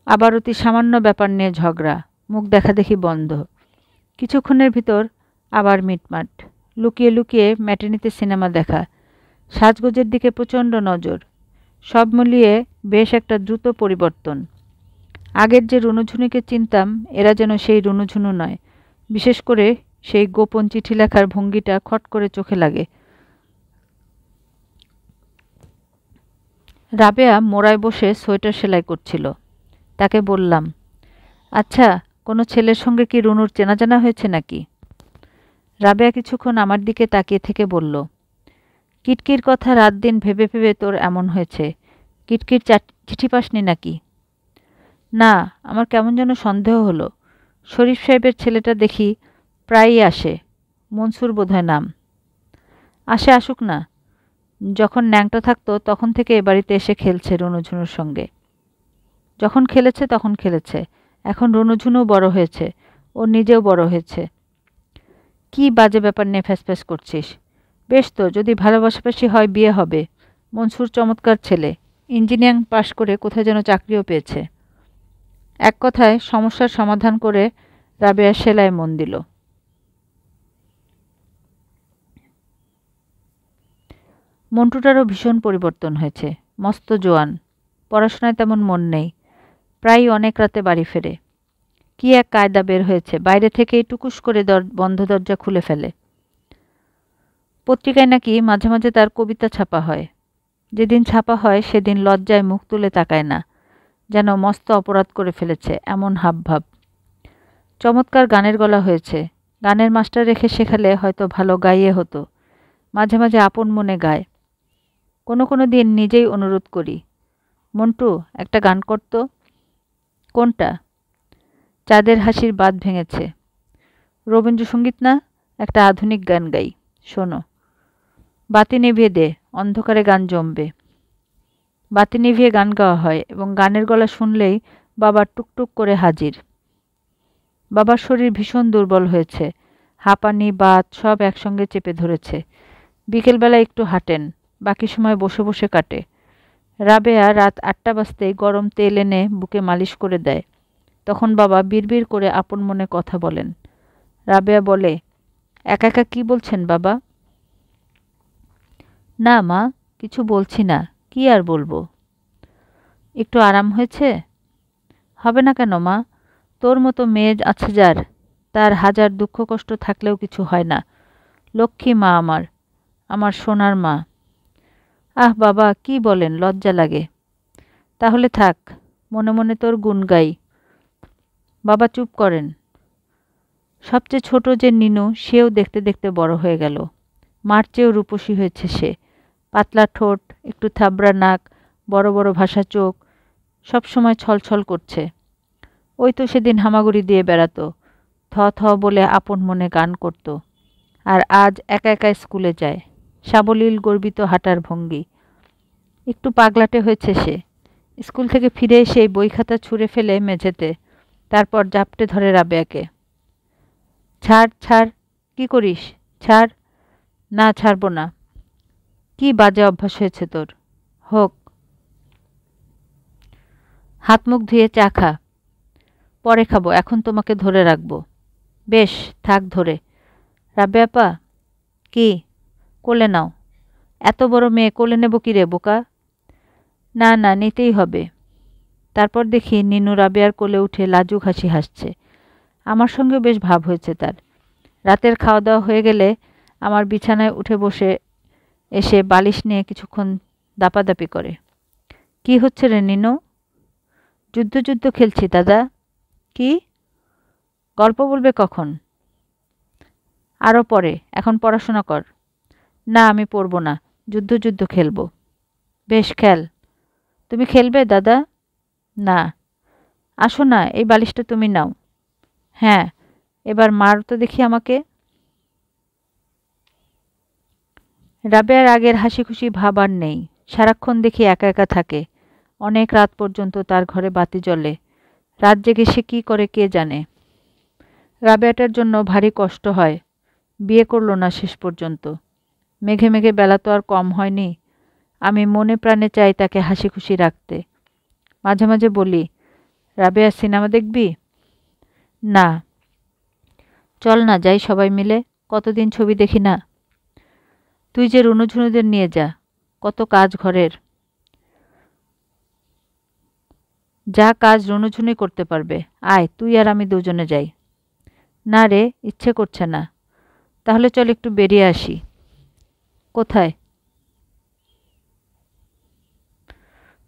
আবার অতি সামান্য ব্যাপার নিয়ে ঝগড়া, মুখ দেখাদেখি বন্ধ। কিছুক্ষণের ভিতর আবার মিটমাট। লুকিয়ে লুকিয়ে ম্যাটিনিতে সিনেমা দেখা। সাজগোজের দিকে প্রচণ্ড নজর। সব মিলিয়ে বেশ একটা দ্রুত পরিবর্তন। আগের যে রুনুঝুনুকে চিনতাম, এরা যেন সেই রুনুঝুনু নয়। বিশেষ করে সেই গোপন চিঠি লেখার ভঙ্গিটা খট করে চোখে লাগে। রাবেয়া মোড়ায় বসে সোয়েটার সেলাই করছিল। তাকে বললাম, আচ্ছা, কোনো ছেলের সঙ্গে কি রুনুর চেনা জানা হয়েছে নাকি? রাবেয়া কিছুক্ষণ আমার দিকে তাকিয়ে থেকে বলল, কিটকির কথা রাত দিন ভেবে ভেবে তোর এমন হয়েছে। কিটকির চিঠি পাসনি নাকি? না, আমার কেমন যেন সন্দেহ হলো। শরীফ সাহেবের ছেলেটা দেখি প্রায়ই আসে। মনসুর বোধহয় নাম। আসে, আসুক না। যখন ন্যাংটা থাকতো তখন থেকে এ বাড়িতে এসে খেলছে রুনুঝুনুর সঙ্গে। যখন খেলেছে তখন খেলেছে। এখন রুনুঝুনু বড় হয়েছে, ও নিজেও বড় হয়েছে। কি বাজে ব্যাপার নিয়ে ফ্যাসফ্যাস করছিস? বেশ তো, যদি ভালোবাসাবাসি হয় বিয়ে হবে। মনসুর চমৎকার ছেলে, ইঞ্জিনিয়ারিং পাশ করে কোথায় যেন চাকরিও পেয়েছে। এক কথায় সমস্যার সমাধান করে রাবেয়া সেলায় মন দিল। মন্টুটারও ভীষণ পরিবর্তন হয়েছে। মস্ত জোয়ান। পড়াশোনায় তেমন মন নেই। প্রায়ই অনেক রাতে বাড়ি ফেরে। কি এক কায়দা বের হয়েছে, বাইরে থেকেই টুকুস করে বন্ধ দরজা খুলে ফেলে। পত্রিকায় নাকি মাঝে মাঝে তার কবিতা ছাপা হয়। যেদিন ছাপা হয় সেদিন লজ্জায় মুখ তুলে তাকায় না, যেন মস্ত অপরাধ করে ফেলেছে এমন হাবভাব। চমৎকার গানের গলা হয়েছে। গানের মাস্টার রেখে শেখালে হয়তো ভালো গাইয়ে হতো। মাঝে মাঝে আপন মনে গায়। কোনো কোনো দিন নিজেই অনুরোধ করি, মন্টু একটা গান করতো। কোনটা? চাঁদের হাসির বাঁধ ভেঙেছে। রবীন্দ্রসঙ্গীত না, একটা আধুনিক গান গাই, শোনো। বাতি নিভিয়ে দে, অন্ধকারে গান জমবে। বাতি নিভিয়ে গান গাওয়া হয় এবং গানের গলা শুনলেই বাবা টুকটুক করে হাজির। বাবার শরীর ভীষণ দুর্বল হয়েছে। হাঁপানি বাত সব একসঙ্গে চেপে ধরেছে। বিকেলবেলা একটু হাঁটেন, বাকি সময় বসে বসে কাটে। রাবেয়া রাত 8টা বাজতেই গরম তেল এনে বুকে মালিশ করে দেয়। তখন বাবা বিড়বিড় করে আপন মনে কথা বলেন। রাবেয়া বলে, একা একা কী বলছেন বাবা? না মা, কিছু বলছি না, কি আর বলবো। একটু আরাম হয়েছে? হবে না কেন মা? তোর মতো মেয়ে আছে যার, তার হাজার দুঃখ কষ্ট থাকলেও কিছু হয় না। লক্ষ্মী মা আমার, আমার সোনার মা। আহ বাবা, কি বলেন, লজ্জা লাগে। তাহলে থাক, মনে মনে তোর গুণ গাই। বাবা চুপ করেন। সবচেয়ে ছোট যে নিনু, সেও দেখতে দেখতে বড় হয়ে গেল। মার চেয়েও রূপসী হয়েছে সে। পাতলা ঠোঁট, একটু থাবড়া নাক, বড় বড় ভাষা চোখ, সব সময় ছলছল করছে। ওই তো সেদিন হামাগুড়ি দিয়ে বেড়াতো, থ থ বলে আপন মনে গান করত। আর আজ একা একা স্কুলে যায়, সাবলীল গর্বিত হাঁটার ভঙ্গি। একটু পাগলাটে হয়েছে সে। স্কুল থেকে ফিরে এসে বই খাতা ছুঁড়ে ফেলে মেঝেতে, তারপর জাপটে ধরে রাবেয়াকে। ছাড় ছাড়, কি করিস? ছাড়। না, ছাড়ব না। কি বাজে অভ্যাস হয়েছে তোর। হোক, হাত মুখ ধুয়ে চা খা। পরে খাবো, এখন তোমাকে ধরে রাখবো। বেশ, থাক ধরে। রাবেয়া আপা। কি? কোলে নাও। এত বড় মেয়ে, কোলে নেব কি রে বোকা? না না, নিতেই হবে। তারপর দেখি নিনু রাবেয়ার কোলে উঠে লাজুক হাসি হাসছে। আমার সঙ্গেও বেশ ভাব হয়েছে তার। রাতের খাওয়া দাওয়া হয়ে গেলে আমার বিছানায় উঠে বসে এসে বালিশ নিয়ে কিছুক্ষণ দাপাদাপি করে। কি হচ্ছে রে নিনু? যুদ্ধ যুদ্ধ খেলছি দাদা। কি? গল্প বলবে কখন? আরও পরে, এখন পড়াশোনা কর। না, আমি পড়ব না, যুদ্ধ যুদ্ধ খেলব। বেশ, খেল। তুমি খেলবে দাদা? না। আসো না, এই বালিশটা তুমি নাও। হ্যাঁ, এবার মার তো দেখি আমাকে। রাবেয়ার আগের হাসি খুশি ভাব আর নেই। সারাক্ষণ দেখি একা একা থাকে। অনেক রাত পর্যন্ত তার ঘরে বাতি জ্বলে। রাত জেগে সে কী করে কে জানে। রাবেয়াটার জন্য ভারী কষ্ট হয়। বিয়ে করল না শেষ পর্যন্ত। মেঘে মেঘে বেলা তো আর কম হয়নি। আমি মনে প্রাণে চাই তাকে হাসি খুশি রাখতে। মাঝে মাঝে বলি, রাবেয়া সিনেমা দেখবি? না। চল না যাই সবাই মিলে, কতদিন ছবি দেখি না। তুই যে রুনুঝুনুদের নিয়ে যা, কত কাজ ঘরের। যা কাজ রুনুঝুনুই করতে পারবে। আয়, তুই আর আমি দুজনে যাই। না রে, ইচ্ছে করছে না। তাহলে চল একটু বেরিয়ে আসি। কোথায়?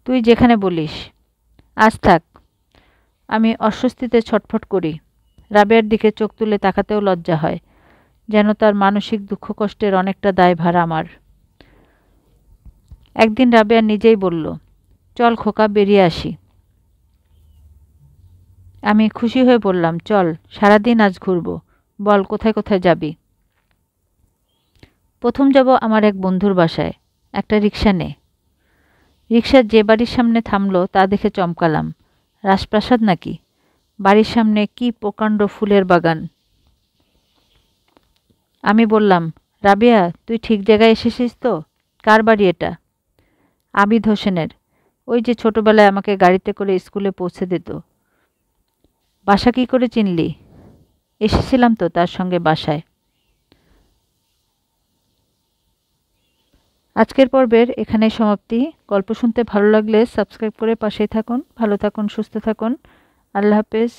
তুই যেখানে বলিস। আজ থাক। আমি অস্বস্তিতে ছটফট করি। রাবেয়ার দিকে চোখ তুলে তাকাতেও লজ্জা হয়, যেন তার মানসিক দুঃখ কষ্টের অনেকটা দায়ভার আমার। একদিন রাবেয়া নিজেই বলল, চল খোকা, বেরিয়ে আসি। আমি খুশি হয়ে বললাম, চল, সারাদিন আজ ঘুরব। বল কোথায় কোথায় যাবি? প্রথম যাব আমার এক বন্ধুর বাসায়। একটা রিকশা নে। রিকশা যে বাড়ির সামনে থামলো তা দেখে চমকালাম। রাজপ্রাসাদ নাকি? বাড়ির সামনে কি প্রকাণ্ড ফুলের বাগান। আমি বললাম, রাবেয়া, তুই ঠিক জায়গায় এসেছিস তো? কার বাড়ি এটা? আবিদ হোসেনের। ওই যে ছোটবেলায় আমাকে গাড়িতে করে স্কুলে পৌঁছে দিত। বাসা কি করে চিনলি? এসেছিলাম তো তার সঙ্গে বাসায়। আজকের পর্বের এখানেই সমাপ্তি। গল্প শুনতে ভালো লাগলে সাবস্ক্রাইব করে পাশেই থাকুন। ভালো থাকুন, সুস্থ থাকুন। আল্লাহ হাফেজ।